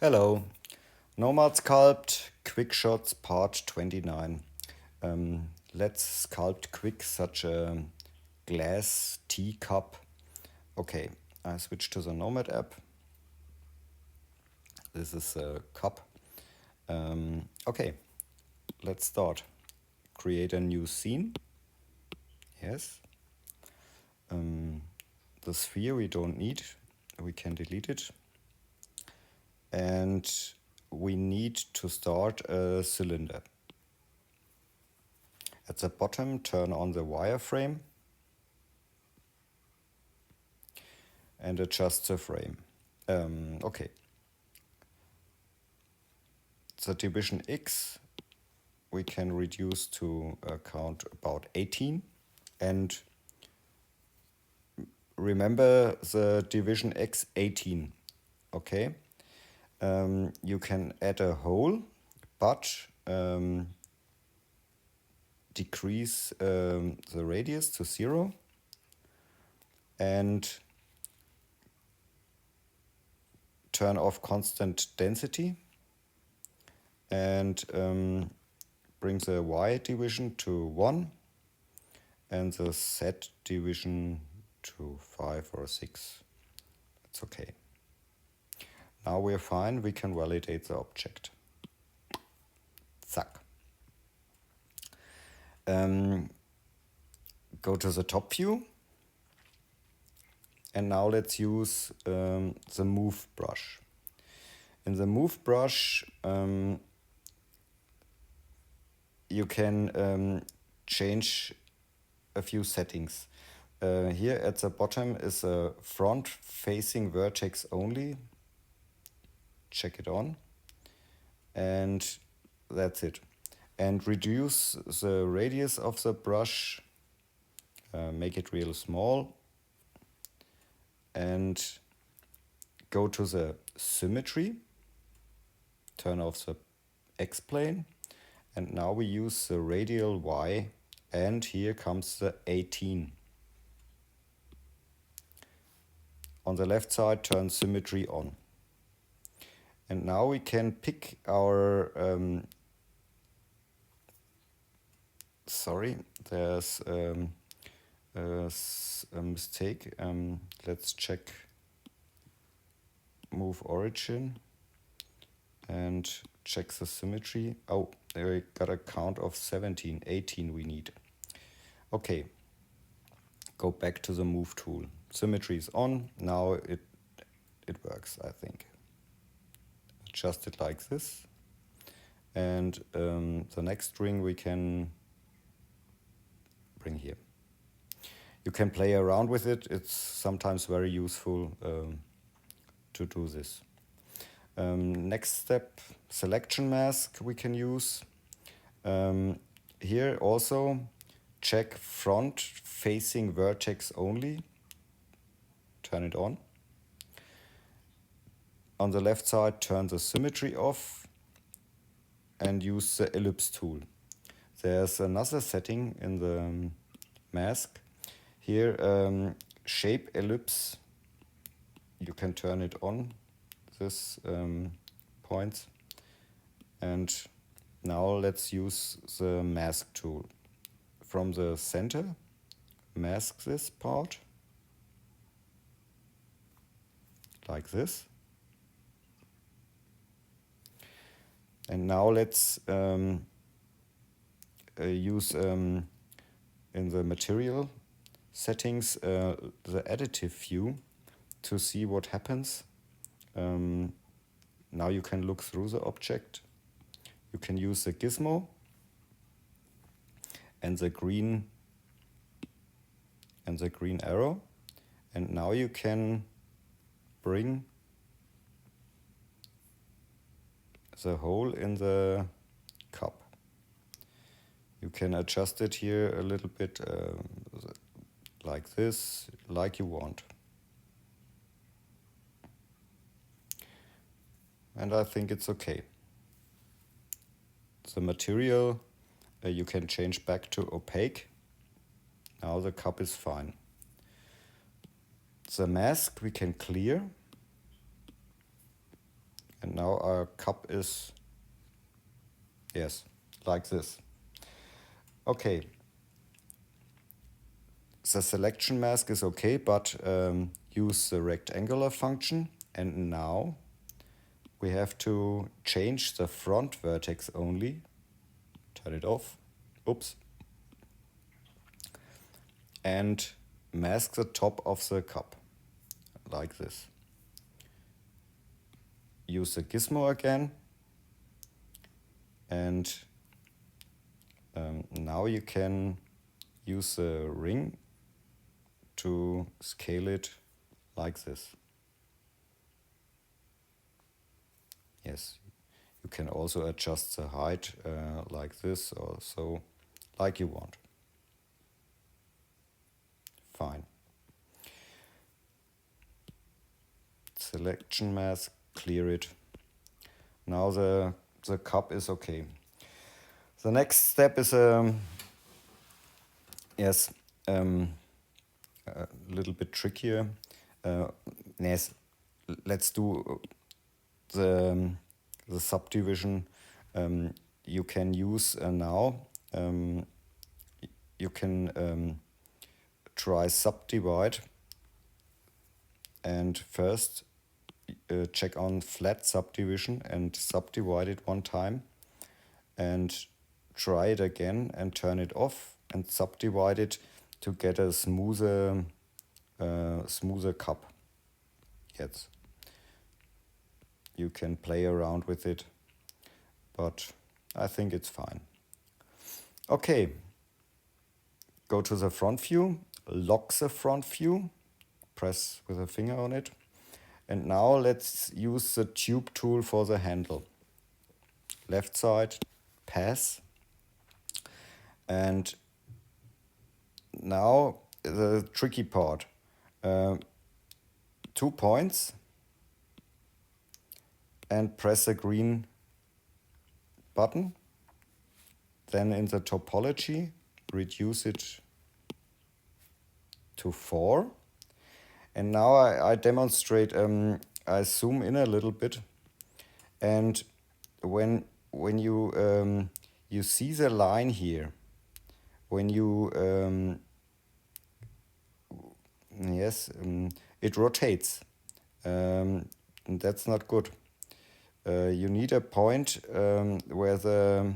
Hello, Nomad Sculpt Quick Shots Part 29. Let's sculpt quick such a glass teacup. Okay, I switch to the Nomad app. This is a cup. Okay, let's start. Create a new scene. Yes. The sphere we don't need. We can delete it. And we need to start a cylinder. At the bottom, turn on the wireframe and adjust the frame. Okay. The division X we can reduce to a count about 18. And remember the division X 18. Okay. You can add a hole, but decrease the radius to 0 and turn off constant density and bring the Y division to 1 and the Z division to 5 or 6. It's okay. Now we're fine, we can validate the object. Zack. Go to the top view. And now let's use the move brush. In the move brush, you can change a few settings. Here at the bottom is a front-facing vertex only. Check it on. And that's it. And reduce the radius of the brush. Make it real small. And go to the symmetry. Turn off the X-plane. And now we use the radial Y. And here comes the 18. On the left side, turn symmetry on. And now we can pick our, sorry, there's a mistake. Let's check move origin and check the symmetry. Oh, there we got a count of 17, 18 we need. Okay, go back to the move tool. Symmetry is on, now it works, I think. Adjust it like this. And the next ring we can bring here. You can play around with it. It's sometimes very useful to do this. Next step, selection mask we can use. Here also check front facing vertex only. Turn it on. On the left side, turn the symmetry off and use the ellipse tool. There's another setting in the mask. Here, shape ellipse, you can turn it on, this point. And now let's use the mask tool. From the center, mask this part, like this. And now let's use in the material settings the additive view to see what happens. Now you can look through the object. You can use the gizmo and the green arrow. And now you can bring the hole in the cup. You can adjust it here a little bit like this, like you want. And I think it's okay. The material you can change back to opaque. Now the cup is fine. The mask we can clear. And now our cup is, yes, like this. Okay. The selection mask is okay, but use the rectangular function. And now we have to change the front vertex only. Turn it off. Oops. And mask the top of the cup like this. Use the gizmo again. And now you can use the ring to scale it like this. Yes, you can also adjust the height like this or so, like you want. Fine. Selection mask, clear it. Now the cup is okay. The next step is a little bit trickier. Yes, let's do the subdivision. You can use now. You can try subdivide, and first check on flat subdivision and subdivide it one time, and try it again and turn it off and subdivide it to get a smoother cup. Yes, you can play around with it, but I think it's fine. Okay, go to the front view, lock the front view, press with a finger on it, and now let's use the tube tool for the handle. Left side, pass, and now the tricky part. 2 points and press the green button. Then in the topology, reduce it to 4. And now I demonstrate, I zoom in a little bit. And when you you see the line here, when you it rotates. And that's not good. You need a point where the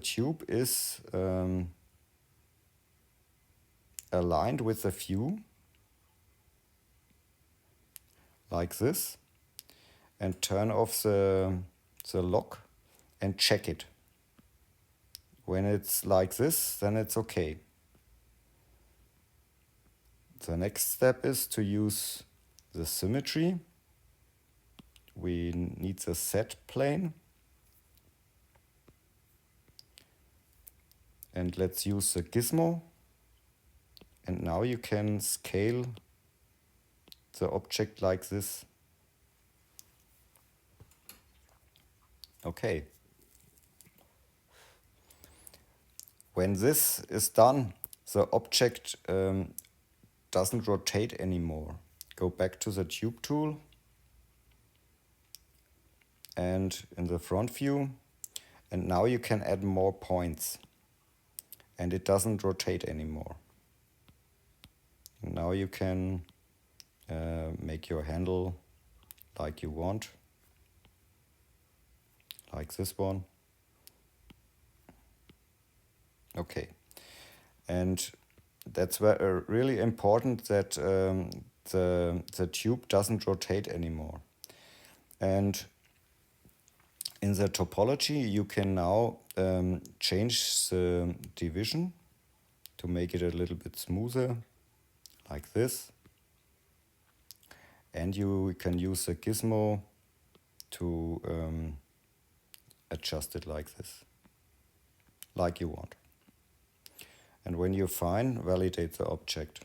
tube is aligned with the view, like this, and turn off the lock and check it. When it's like this, then it's okay. The next step is to use the symmetry. We need the set plane. And let's use the gizmo. And now you can scale the object like this. Okay. When this is done, the object doesn't rotate anymore. Go back to the tube tool and in the front view, and now you can add more points and it doesn't rotate anymore. Now you can make your handle like you want, like this one. Okay, and that's really important that the tube doesn't rotate anymore. And in the topology, you can now change the division to make it a little bit smoother, like this. And you can use the gizmo to adjust it like this, like you want. And when you're fine, validate the object.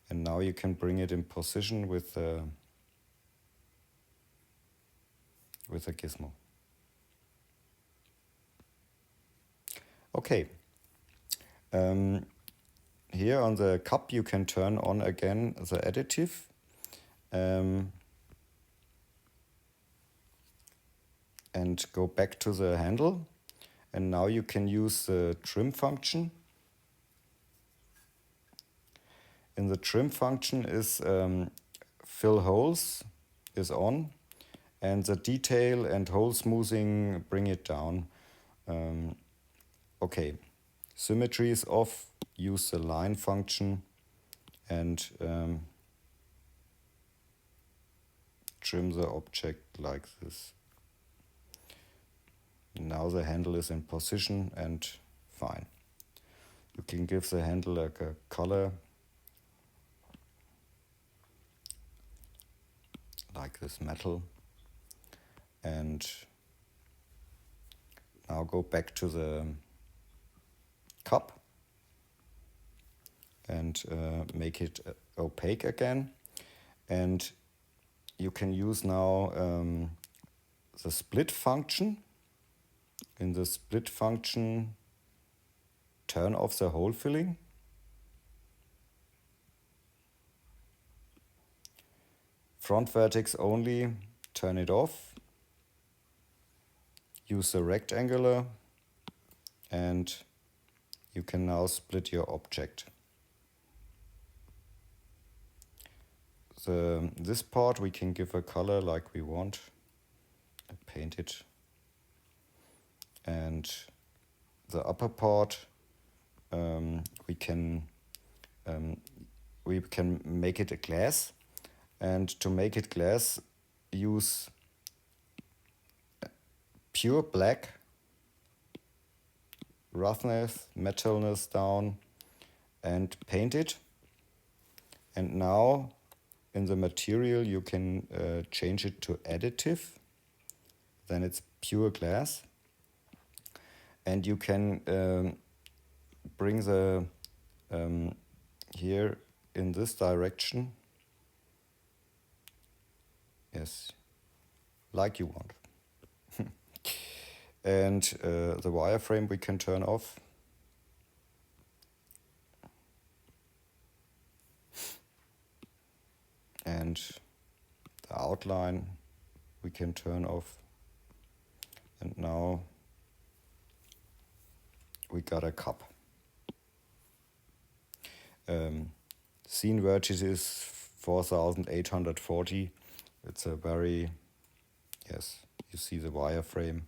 And now you can bring it in position with the gizmo. Okay. here on the cup you can turn on again the additive. And go back to the handle. And now you can use the trim function. In the trim function is fill holes is on, and the detail and hole smoothing bring it down. Okay, symmetry is off. Use the line function and trim the object like this. Now the handle is in position and fine. You can give the handle like a color, like this metal. And now go back to the cup and make it opaque again. And you can use now the split function. In the split function, turn off the hole filling. Front vertex only, turn it off. Use the rectangular and you can now split your object. This part we can give a color like we want. Paint it. And the upper part we can make it a glass. And to make it glass, use pure black, roughness, metalness down, and paint it. And now in the material you can change it to additive. Then it's pure glass. And you can bring the here in this direction. Yes, like you want. And the wireframe we can turn off. And the outline we can turn off. And now we got a cup. Scene vertices 4840. It's a very, yes, you see the wireframe.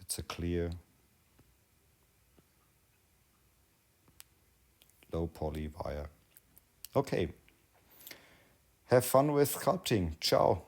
It's a clear, low poly wire. Okay. Have fun with sculpting. Ciao.